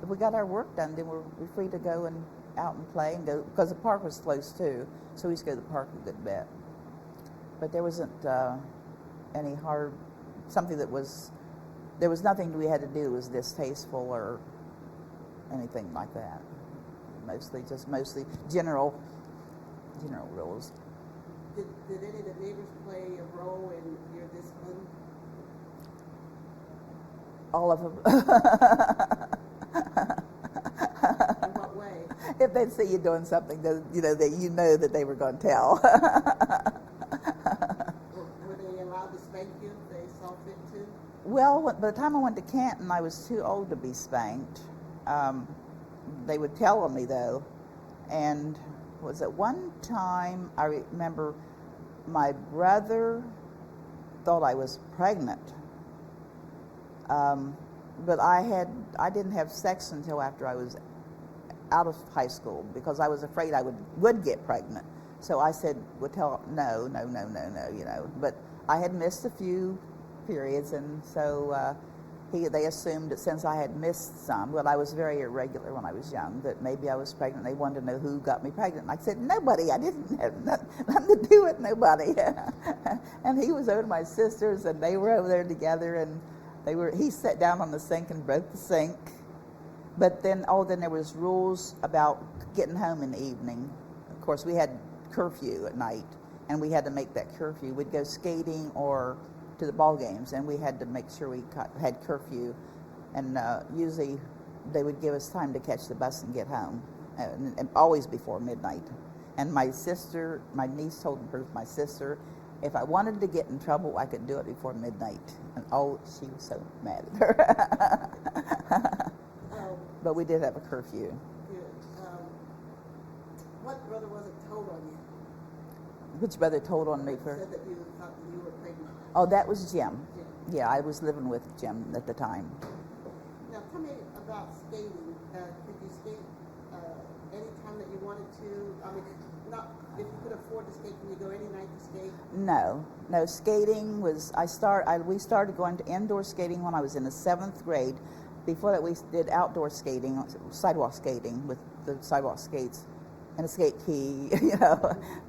if we got our work done, then we're free to go and out and play and go, because the park was close too, so we used to go to the park a good bit. But there wasn't any there was nothing we had to do that was distasteful or anything like that. Mostly general rules. Did any of the neighbors play a role in your discipline? All of them. In what way? If they'd see you doing something that that they were going to tell. Were they allowed to spank you if they saw fit to? Well, by the time I went to Canton, I was too old to be spanked. They would tell on me though, and was at one time I remember my brother thought I was pregnant. But I didn't have sex until after I was out of high school because I was afraid I would get pregnant. So I said, no. But I had missed a few periods, and so they assumed that since I had missed some, well, I was very irregular when I was young, that maybe I was pregnant. They wanted to know who got me pregnant. And I said, nobody. I didn't have nothing to do with nobody. And he was over to my sisters, and they were over there together, and he sat down on the sink and broke the sink. But then there was rules about getting home in the evening. Of course, we had curfew at night, and we had to make that curfew. We'd go skating or to the ball games, and we had to make sure we had curfew. And usually they would give us time to catch the bus and get home, and always before midnight. And my niece told my sister, if I wanted to get in trouble, I could do it before midnight. And she was so mad at her. But we did have a curfew. Good. What brother was it told on you? Which brother told on me Said that you thought that you were pregnant. Oh, that was Jim. Jim. Yeah, I was living with Jim at the time. Now tell me about skating. Could you skate anytime that you wanted to? I mean, not if you could afford to skate. Can you go any night to skate? No. Skating was. We started going to indoor skating when I was in the 7th grade. Before that, we did outdoor skating, sidewalk skating with the sidewalk skates and a skate key,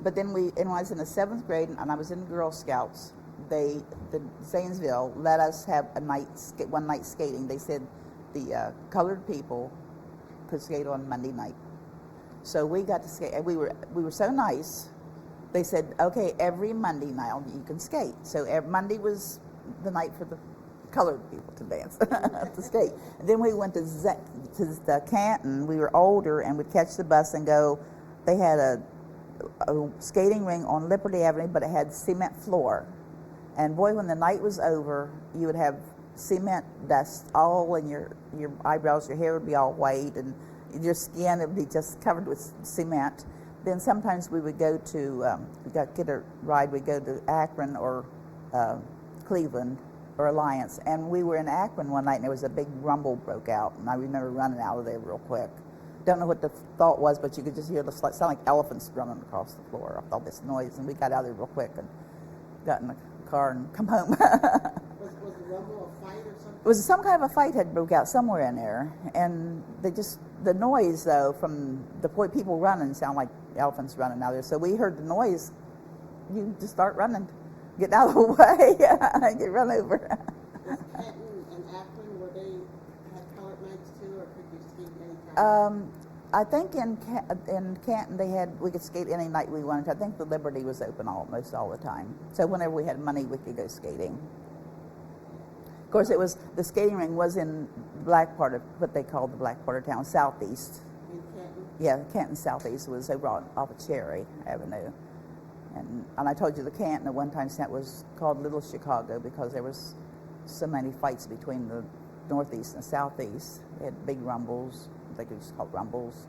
But then when I was in the 7th grade and I was in Girl Scouts, the Zanesville let us have one night skating. They said the colored people could skate on Monday night. So we got to skate, and we were so nice. They said, okay, every Monday night you can skate. So every Monday was the night for the colored people to dance, to skate. And then we went to the Canton. We were older and would catch the bus and go. They had a skating ring on Liberty Avenue, but it had cement floor. And boy, when the night was over, you would have cement dust all in your eyebrows. Your hair would be all white, and your skin would be just covered with cement. Then sometimes we would go to get a ride. We'd go to Akron or Cleveland or Alliance, and we were in Akron one night, and there was a big rumble broke out, and I remember running out of there real quick. Don't know what the thought was, but you could just hear the sound like elephants running across the floor off all this noise, and we got out of there real quick and got in the car and come home. Was the rumble a fight or something? It was some kind of a fight had broke out somewhere in there, and the noise though from the people running sound like elephants running out there. So we heard the noise. You just start running, get out of the way, get run over. Was Canton and Akron, were they had colored nights too, or could you skate anytime? I think in Canton we could skate any night we wanted. I think the Liberty was open almost all the time. So whenever we had money, we could go skating. Of course, the skating ring was in the black part of what they called the black part of town, southeast. In Canton? Yeah, Canton southeast was over off of Cherry Avenue. And I told you the Canton at one time was called Little Chicago because there was so many fights between the northeast and southeast. They had big rumbles. I think it was called rumbles.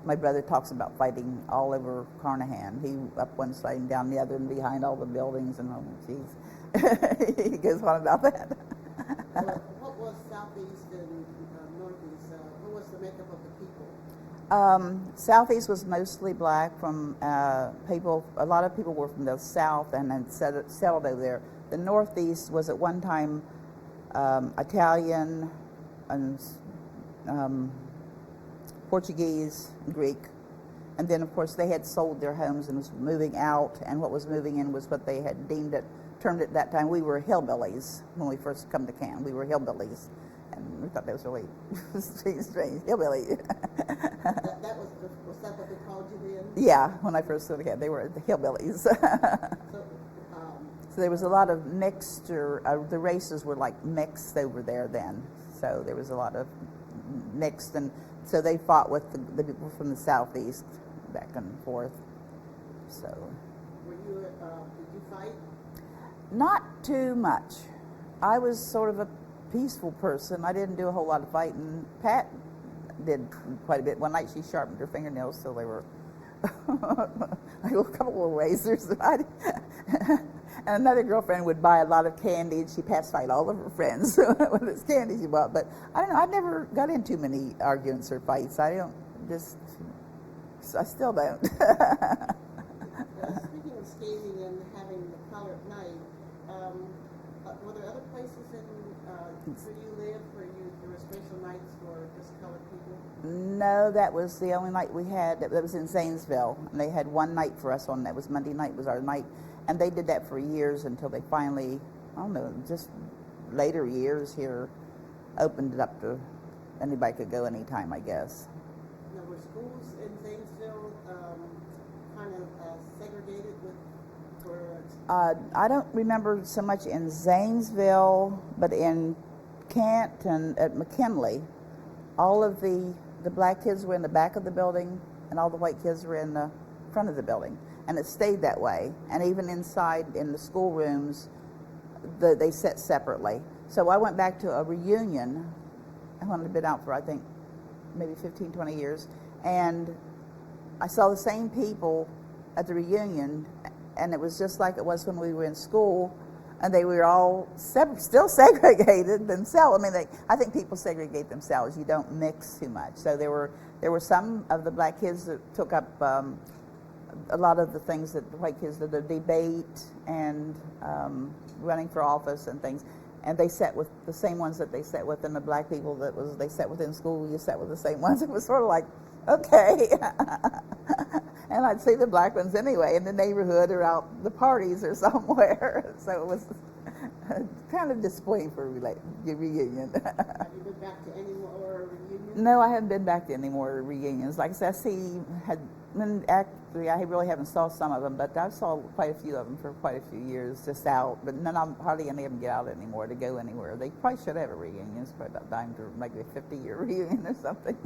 My brother talks about fighting all over Carnahan. He up one side and down the other and behind all the buildings and oh, geez. He goes on about that. What was southeast and northeast? What was the makeup of the people? Southeast was mostly black from people. A lot of people were from the south and then settled over there. The northeast was at one time Italian and Portuguese, Greek, and then of course they had sold their homes and was moving out, and what was moving in was what they had termed at that time. We were hillbillies when we first come to Canton. We were hillbillies, and we thought that was really strange, hillbilly. Was that what they called you then? Yeah, when I first started Canton, they were the hillbillies. So there was a lot of mixture. The races were like mixed over there then, so there was a lot of mixed, and so they fought with the people from the southeast back and forth. So. Did you fight? Not too much. I was sort of a peaceful person. I didn't do a whole lot of fighting. Pat did quite a bit. One night she sharpened her fingernails so they were a couple of razors. And another girlfriend would buy a lot of candy, and she pacified all of her friends with this candy she bought. But I don't know. I never got in too many arguments or fights. I still don't. Speaking of skating and having the colored night, were there other places where you live where there were special nights for just colored people? No, that was the only night we had. That was in Zanesville, and they had one night for us on that. Was Monday night was our night. And they did that for years until they finally, I don't know, just later years here, opened it up to anybody could go anytime, I guess. Now, were schools in Zanesville kind of segregated I don't remember so much in Zanesville, but in Canton, at McKinley, all of the black kids were in the back of the building, and all the white kids were in the front of the building. And it stayed that way. And even inside in the schoolrooms, they sat separately. So I went back to a reunion. I had been out for, I think, maybe 15, 20 years. And I saw the same people at the reunion, and it was just like it was when we were in school. And they were all still segregated themselves. I mean, I think people segregate themselves. You don't mix too much. So there were some of the black kids that took up a lot of the things that the white kids did, the debate and running for office and things, and they sat with the same ones that they sat with, and the black people they sat with in school, you sat with the same ones. It was sort of like, okay. And I'd see the black ones anyway in the neighborhood or out the parties or somewhere. So it was kind of disappointing for a reunion. Have you been back to any more reunions? No, I haven't been back to any more reunions. Like I said, I really haven't saw some of them, but I saw quite a few of them for quite a few years, just out. But none of them, hardly any of them get out anymore to go anywhere. They probably should have a reunion. It's probably about time to maybe a 50-year reunion or something.